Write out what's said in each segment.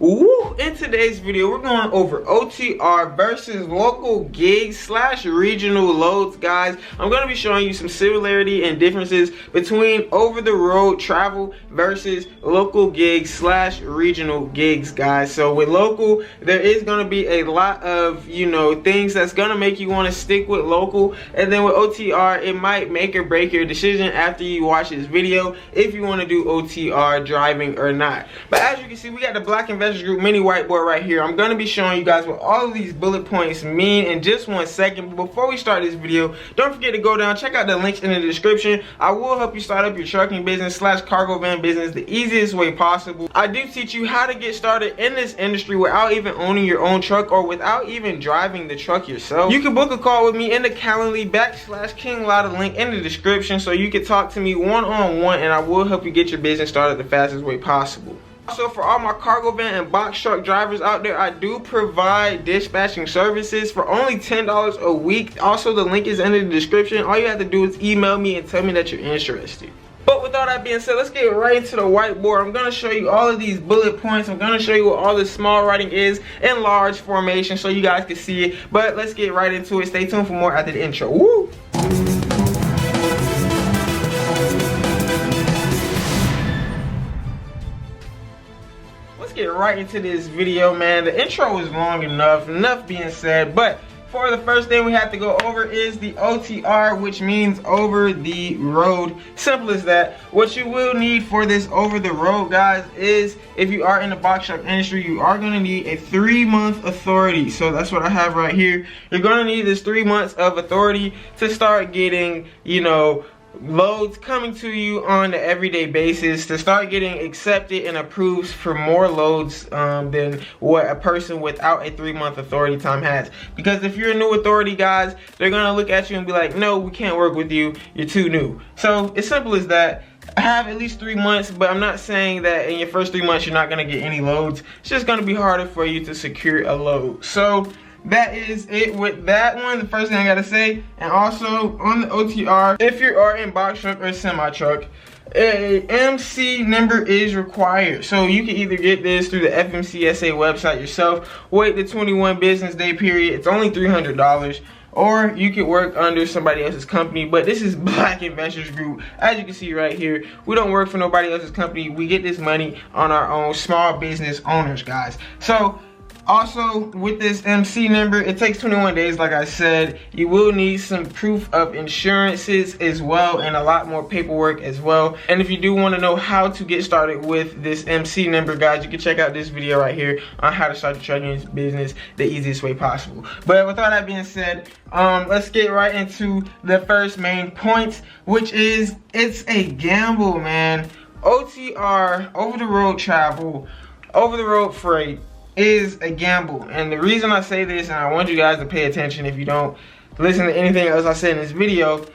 Woo! In today's video, we're going over OTR versus local gigs slash regional loads, guys. I'm going to be showing you some similarity and differences between over-the-road travel versus local gigs slash regional gigs, guys. So with local, there is going to be a lot of, things that's going to make you want to stick with local. And then with OTR, it might make or break your decision after you watch this video if you want to do OTR driving or not. But as you can see, we got the Black Investors Group mini whiteboard right here. I'm going to be showing you guys what all of these bullet points mean in just 1 second. But before we start this video, don't forget to go down, check out the links in the description. I will help you start up your trucking business slash cargo van business the easiest way possible. I do teach you how to get started in this industry without even owning your own truck or without even driving the truck yourself. You can book a call with me in the Calendly /KINGLATTA link in the description so you can talk to me one-on-one, and I will help you get your business started the fastest way possible. Also, for all my cargo van and box truck drivers out there, I do provide dispatching services for only $10 a week. Also, the link is in the description. All you have to do is email me and tell me that you're interested. But with all that being said, let's get right into the whiteboard. I'm going to show you all of these bullet points. I'm going to show you what all this small writing is in large formation so you guys can see it. But let's get right into it. Stay tuned for more after the intro. Woo! Get right into this video, man. The intro is long enough being said, but for the first thing we have to go over is the OTR, which means over the road. Simple as that. What you will need for this over the road, guys, is if you are in the box truck industry, you are going to need a 3-month authority. So that's what I have right here. You're going to need this 3 months of authority to start getting, loads coming to you on an everyday basis, to start getting accepted and approved for more loads than what a person without a 3-month authority time has. Because if you're a new authority, guys, they're gonna look at you and be like, no, we can't work with you, you're too new. So it's simple as that. Have at least 3 months, but I'm not saying that in your first 3 months you're not gonna get any loads. It's just gonna be harder for you to secure a load. So that is it with that one, the first thing I gotta say. And also on the OTR, if you are in box truck or semi truck, a MC number is required. So you can either get this through the FMCSA website yourself, wait the 21 business day period, it's only $300, or you could work under somebody else's company. But this is Black Investors Group. As you can see right here, we don't work for nobody else's company. We get this money on our own, small business owners, guys. So also, with this MC number, it takes 21 days, like I said. You will need some proof of insurances as well, and a lot more paperwork as well. And if you do want to know how to get started with this MC number, guys, you can check out this video right here on how to start your trucking business the easiest way possible. But with all that being said, let's get right into the first main point, which is it's a gamble, man. OTR, over-the-road travel, over-the-road freight, is a gamble. And the reason I say this, and I want you guys to pay attention if you don't listen to anything else I say in this video,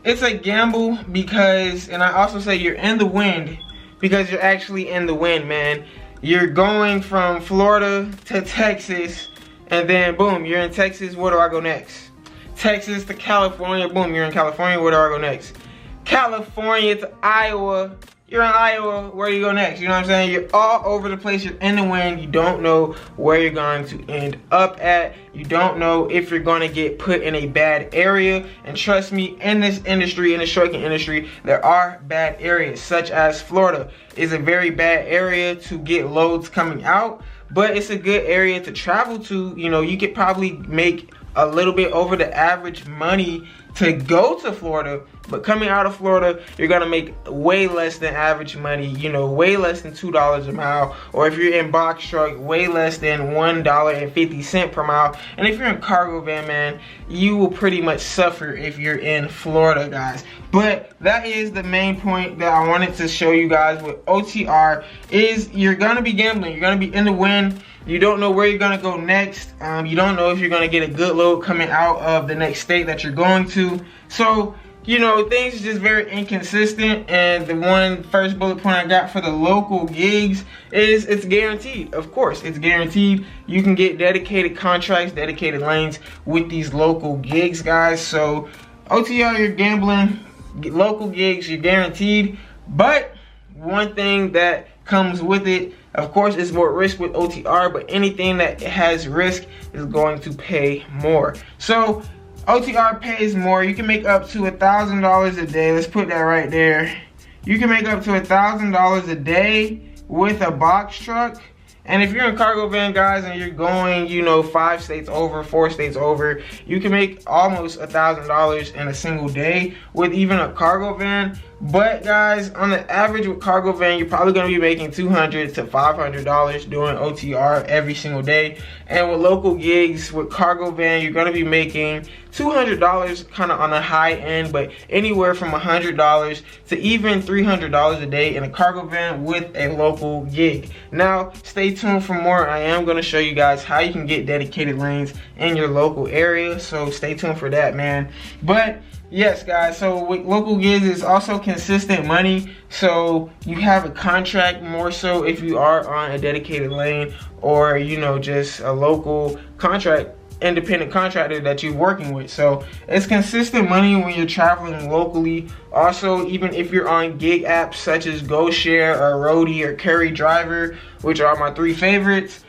it's a gamble because, and I also say you're in the wind because you're actually in the wind, man. You're going from Florida to Texas, and then boom, you're in Texas. Where do I go next? Texas to California. Boom, you're in California. Where do I go next? California to Iowa. You're in Iowa, where do you go next? You know what I'm saying? You're all over the place, you're in the wind, you don't know where you're going to end up at. You don't know if you're gonna get put in a bad area. And trust me, in this industry, in the trucking industry, there are bad areas, such as Florida is a very bad area to get loads coming out, but it's a good area to travel to. You could probably make a little bit over the average money to go to Florida, but coming out of Florida, you're gonna make way less than average money, way less than $2 a mile, or if you're in box truck, way less than $1.50 per mile. And if you're in cargo van, man, you will pretty much suffer if you're in Florida, guys. But that is the main point that I wanted to show you guys with OTR, is you're gonna be gambling, you're gonna be in the wind. You don't know where you're gonna go next. You don't know if you're gonna get a good load coming out of the next state that you're going to. So, things are just very inconsistent. And the first bullet point I got for the local gigs is it's guaranteed. Of course, it's guaranteed. You can get dedicated contracts, dedicated lanes with these local gigs, guys. So OTR, you're gambling. Local gigs, you're guaranteed. But one thing that comes with it Of course, it's more risk with OTR, but anything that has risk is going to pay more. So OTR pays more. You can make up to $1,000 a day. Let's put that right there. You can make up to $1,000 a day with a box truck. And if you're in a cargo van, guys, and you're going, you know, 5 states over, 4 states over, you can make almost $1,000 in a single day with even a cargo van. But guys, on the average with cargo van, you're probably going to be making $200 to $500 doing OTR every single day. And with local gigs with cargo van, you're going to be making $200 kind of on the high end, but anywhere from $100 to even $300 a day in a cargo van with a local gig. Now, stay tuned for more. I am going to show you guys how you can get dedicated lanes in your local area, so stay tuned for that, man. But yes, guys, so with local gigs, it's also consistent money. So you have a contract more so if you are on a dedicated lane, or, you know, just a local contract, independent contractor that you're working with. So it's consistent money when you're traveling locally. Also, even if you're on gig apps such as GoShare or Roadie or Carry Driver, which are my 3 favorites,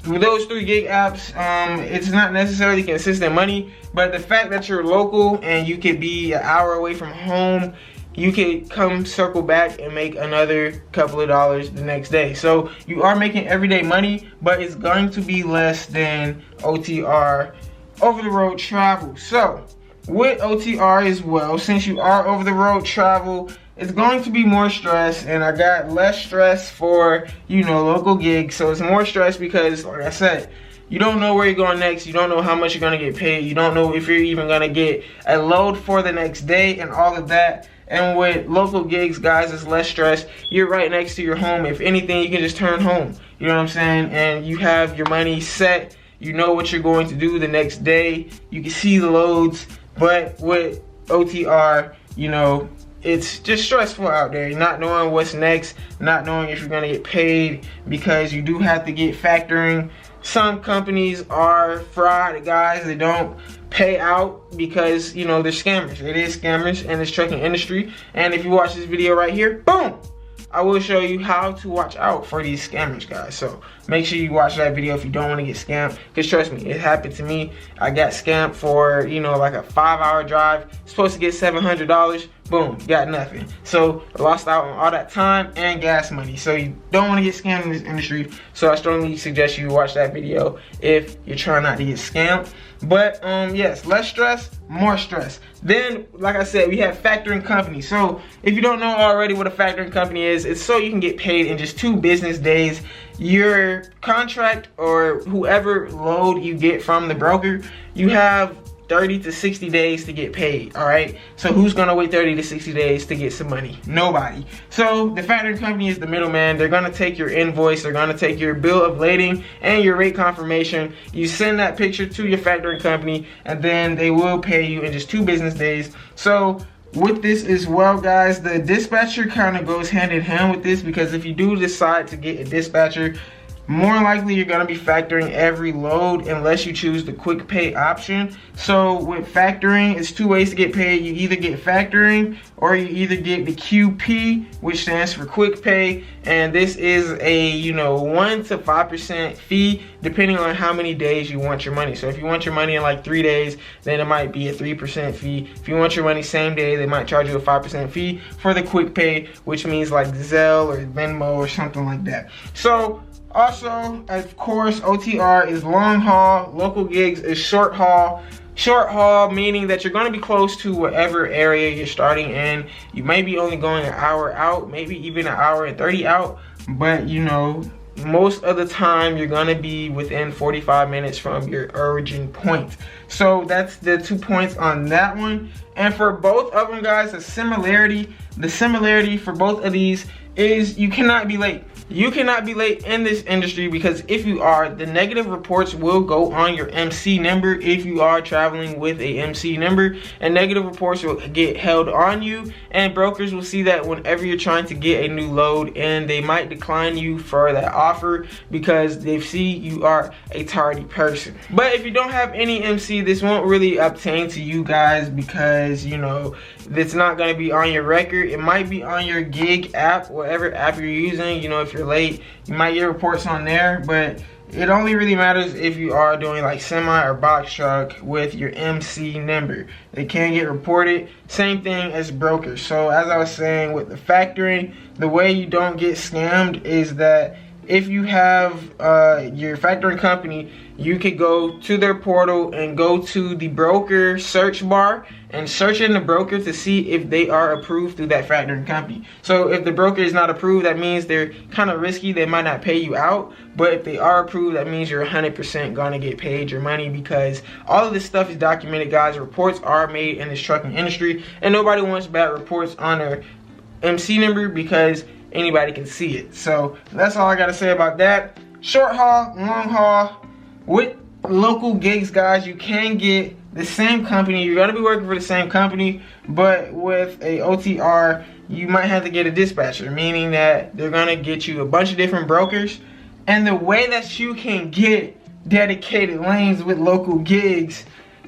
with those 3 gig apps, it's not necessarily consistent money, but the fact that you're local and you could be an hour away from home, you could come circle back and make another couple of dollars the next day. So you are making everyday money, but it's going to be less than OTR, over the road travel. So with OTR as well, since you are over the road travel, it's going to be more stress, and I got less stress for, you know, local gigs. So it's more stress because, like I said, you don't know where you're going next. You don't know how much you're going to get paid. You don't know if you're even going to get a load for the next day and all of that. And with local gigs, guys, it's less stress. You're right next to your home. If anything, you can just turn home. You know what I'm saying? And you have your money set. You know what you're going to do the next day. You can see the loads. But with OTR, you know, it's just stressful out there. You're not knowing what's next, not knowing if you're going to get paid, because you do have to get factoring. Some companies are fraud, guys. They don't pay out because, you know, they're scammers. It is scammers in this trucking industry. And if you watch this video right here, boom, I will show you how to watch out for these scammers, guys. So make sure you watch that video if you don't want to get scammed, because trust me, it happened to me. I got scammed for, you know, like a 5-hour drive, supposed to get $700. Boom, got nothing. So I lost out on all that time and gas money. So you don't want to get scammed in this industry. So I strongly suggest you watch that video if you're trying not to get scammed. But yes, less stress, more stress. Then, like I said, we have factoring companies. So if you don't know already what a factoring company is, it's so you can get paid in just 2 business days. Your contract, or whoever load you get from the broker, you have 30 to 60 days to get paid. All right, so who's gonna wait 30 to 60 days to get some money? Nobody. So the factoring company is the middleman. They're gonna take your invoice, they're gonna take your bill of lading and your rate confirmation. You send that picture to your factoring company, and then they will pay you in just 2 business days. So with this as well, guys, the dispatcher kind of goes hand in hand with this, because if you do decide to get a dispatcher, more likely you're going to be factoring every load unless you choose the quick pay option. So with factoring, it's 2 ways to get paid. You either get factoring, or you either get the QP, which stands for quick pay, and this is a, you know, 1 to 5% fee depending on how many days you want your money. So if you want your money in like 3 days, then it might be a 3% fee. If you want your money same day, they might charge you a 5% fee for the quick pay, which means like Zelle or Venmo or something like that. So also, of course, OTR is long haul. Local gigs is short haul. Short haul meaning that you're going to be close to whatever area you're starting in. You may be only going an hour out, maybe even an hour and 30 out, but you know, most of the time you're going to be within 45 minutes from your origin point. So that's the 2 points on that one. And for both of them, guys, the similarity for both of these is you cannot be late. You cannot be late in this industry, because if you are, the negative reports will go on your MC number if you are traveling with a MC number, and negative reports will get held on you, and brokers will see that whenever you're trying to get a new load, and they might decline you for that offer because they see you are a tardy person. But if you don't have any MC, this won't really obtain to you guys, because you know, it's not going to be on your record. It might be on your gig app, whatever app you're using. You know, if you're late, you might get reports on there, but it only really matters if you are doing like semi or box truck with your MC number. They can get reported. Same thing as brokers. So as I was saying, with the factoring, the way you don't get scammed is that if you have your factoring company, you could go to their portal and go to the broker search bar and search in the broker to see if they are approved through that factoring company. So if the broker is not approved, that means they're kind of risky. They might not pay you out. But if they are approved, that means you're 100% gonna get paid your money, because all of this stuff is documented, guys. Reports are made in this trucking industry, and nobody wants bad reports on their MC number because anybody can see it. So that's all I gotta say about that. Short haul, long haul. With local gigs, guys, you can get the same company. You're gonna be working for the same company, but with a OTR, you might have to get a dispatcher, meaning that they're gonna get you a bunch of different brokers. And the way that you can get dedicated lanes with local gigs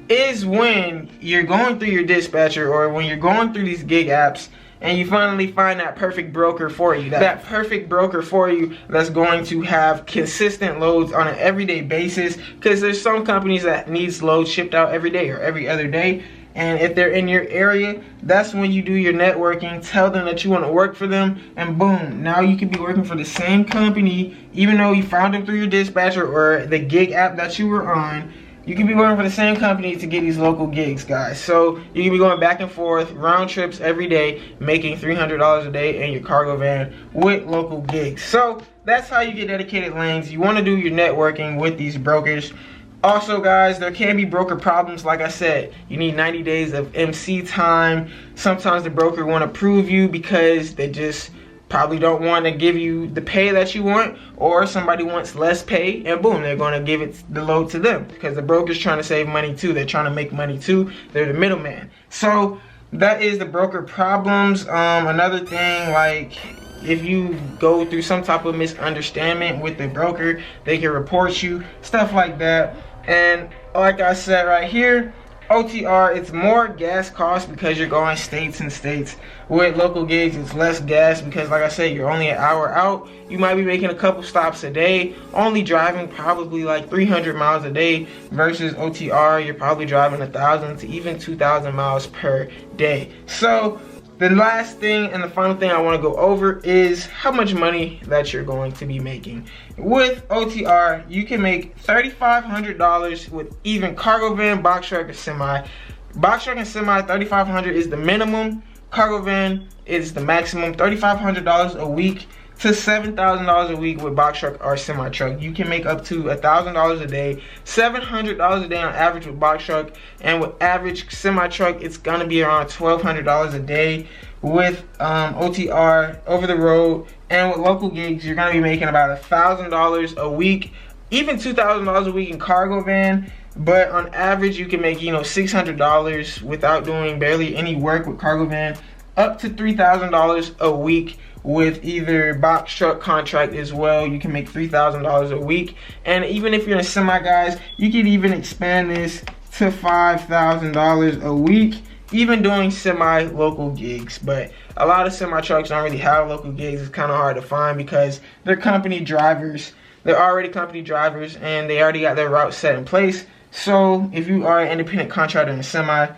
is when you're going through your dispatcher, or when you're going through these gig apps, and you finally find that perfect broker for you. That perfect broker for you that's going to have consistent loads on an everyday basis, because there's some companies that needs loads shipped out every day or every other day. And if they're in your area, that's when you do your networking. Tell them that you want to work for them, and boom, now you could be working for the same company, even though you found them through your dispatcher or the gig app that you were on. You can be working for the same company to get these local gigs, guys. So you can be going back and forth, round trips every day, making $300 a day in your cargo van with local gigs. So that's how you get dedicated lanes. You want to do your networking with these brokers. Also, guys, there can be broker problems. Like I said, you need 90 days of MC time. Sometimes the broker won't approve you because they just probably don't want to give you the pay that you want, or somebody wants less pay, and boom, they're going to give it the load to them, because the broker's trying to save money too. They're trying to make money too. They're the middleman. So that is the broker problems. Another thing, like if you go through some type of misunderstanding with the broker, they can report you, stuff like that. And like I said right here, OTR, it's more gas cost because you're going states and states. With local gigs, it's less gas because, like I said, you're only an hour out. You might be making a couple stops a day, only driving probably like 300 miles a day, versus OTR, you're probably driving 1,000 to even 2,000 miles per day. So the last thing and the final thing I want to go over is how much money that you're going to be making. With OTR, you can make $3,500 with even cargo van, box truck, or semi. Box truck and semi, $3,500 is the minimum. Cargo van is the maximum. $3,500 a week to $7,000 a week with box truck or semi truck. You can make up to $1,000 a day, $700 a day on average with box truck, and with average semi truck, it's gonna be around $1,200 a day. With OTR, over the road, and with local gigs, you're gonna be making about $1,000 a week, even $2,000 a week in cargo van. But on average, you can make, you know, $600 without doing barely any work with cargo van, up to $3,000 a week with either box truck contract as well. You can make $3,000 a week. And even if you're in a semi, guys, you can even expand this to $5,000 a week, even doing semi local gigs. But a lot of semi trucks don't really have local gigs. It's kind of hard to find because they're company drivers. They're already company drivers and they already got their route set in place. So if you are an independent contractor in a semi,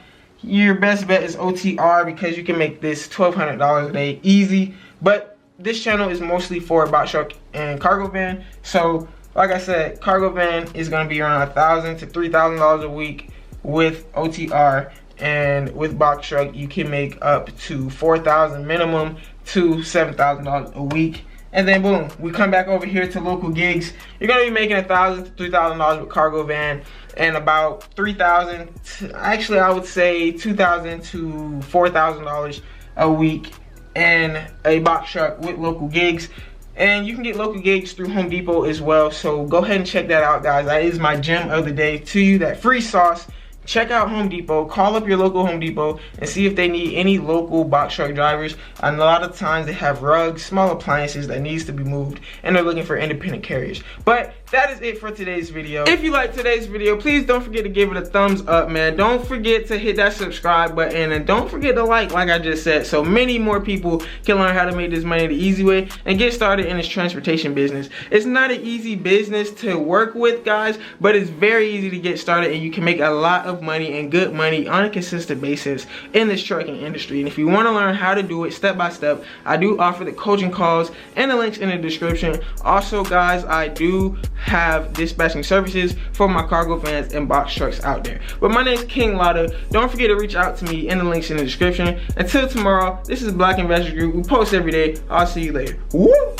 your best bet is OTR, because you can make this $1,200 a day easy. But this channel is mostly for box truck and cargo van. So like I said, cargo van is going to be around $1,000 to $3,000 a week with OTR. And with box truck, you can make up to $4,000 minimum to $7,000 a week. And then boom, we come back over here to local gigs. You're gonna be making $1,000 to $3,000 with cargo van, and about $3,000, actually I would say $2,000 to $4,000 a week in a box truck with local gigs. And you can get local gigs through Home Depot as well. So go ahead and check that out, guys. That is my gem of the day to you, that free sauce. Check out Home Depot, call up your local Home Depot and see if they need any local box truck drivers. And a lot of times they have rugs, small appliances that needs to be moved, and they're looking for independent carriers. But that is it for today's video. If you like today's video, please don't forget to give it a thumbs up, man. Don't forget to hit that subscribe button, and don't forget to like I just said, so many more people can learn how to make this money the easy way and get started in this transportation business. It's not an easy business to work with, guys, but it's very easy to get started, and you can make a lot of money and good money on a consistent basis in this trucking industry. And if you want to learn how to do it step by step, I do offer the coaching calls and the links in the description. Also, guys, I do have dispatching services for my cargo vans and box trucks out there. But my name is KINGLATTA. Don't forget to reach out to me in the links in the description. Until tomorrow, this is Black Investors Group. We post every day. I'll see you later. Woo!